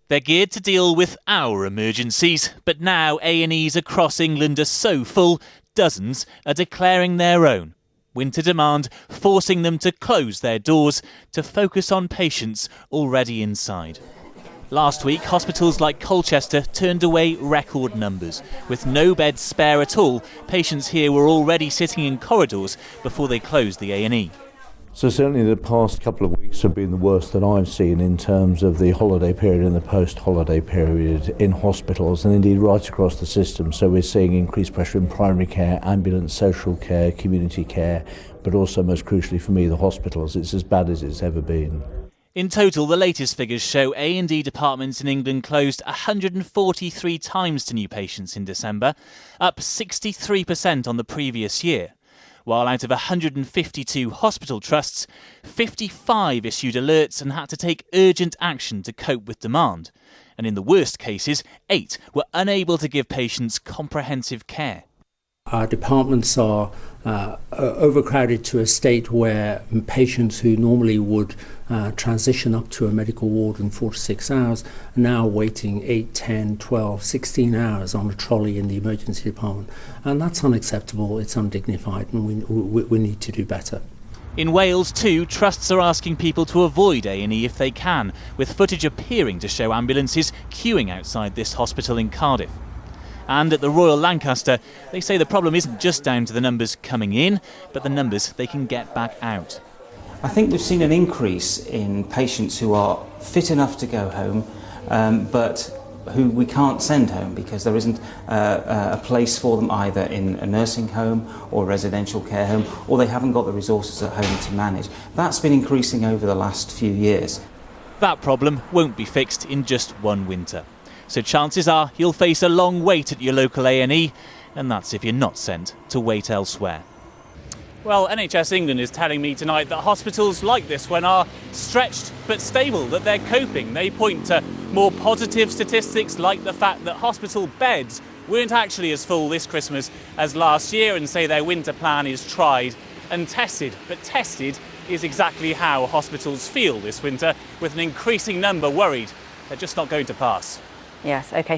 They're geared to deal with our emergencies, but now A&Es across England are so full, dozens are declaring their own. Winter demand forcing them to close their doors to focus on patients already inside. Last week, hospitals like Colchester turned away record numbers. With no beds spare at all, patients here were already sitting in corridors before they closed the A&E. So certainly the past couple of weeks have been the worst that I've seen in terms of the holiday period and the post-holiday period in hospitals and indeed right across the system. So we're seeing increased pressure in primary care, ambulance social care, community care, but also most crucially for me, the hospitals. It's as bad as it's ever been. In total, the latest figures show A&E departments in England closed 143 times to new patients in December, up 63% on the previous year. While out of 152 hospital trusts, 55 issued alerts and had to take urgent action to cope with demand. And in the worst cases, 8 were unable to give patients comprehensive care. Our departments are overcrowded to a state where patients who normally would transition up to a medical ward in 4 to 6 hours are now waiting 8, 10, 12, 16 hours on a trolley in the emergency department. And that's unacceptable, it's undignified, and we need to do better. In Wales too, trusts are asking people to avoid A&E if they can, with footage appearing to show ambulances queuing outside this hospital in Cardiff. And at the Royal Lancaster, they say the problem isn't just down to the numbers coming in, but the numbers they can get back out. I think we've seen an increase in patients who are fit enough to go home, but who we can't send home because there isn't a place for them either in a nursing home or residential care home, or they haven't got the resources at home to manage. That's been increasing over the last few years. That problem won't be fixed in just one winter. So chances are you'll face a long wait at your local A&E, and that's if you're not sent to wait elsewhere. Well, NHS England is telling me tonight that hospitals like this one are stretched but stable, that they're coping. They point to more positive statistics like the fact that hospital beds weren't actually as full this Christmas as last year, and say their winter plan is tried and tested. But tested is exactly how hospitals feel this winter, with an increasing number worried they're just not going to pass. Yes, OK.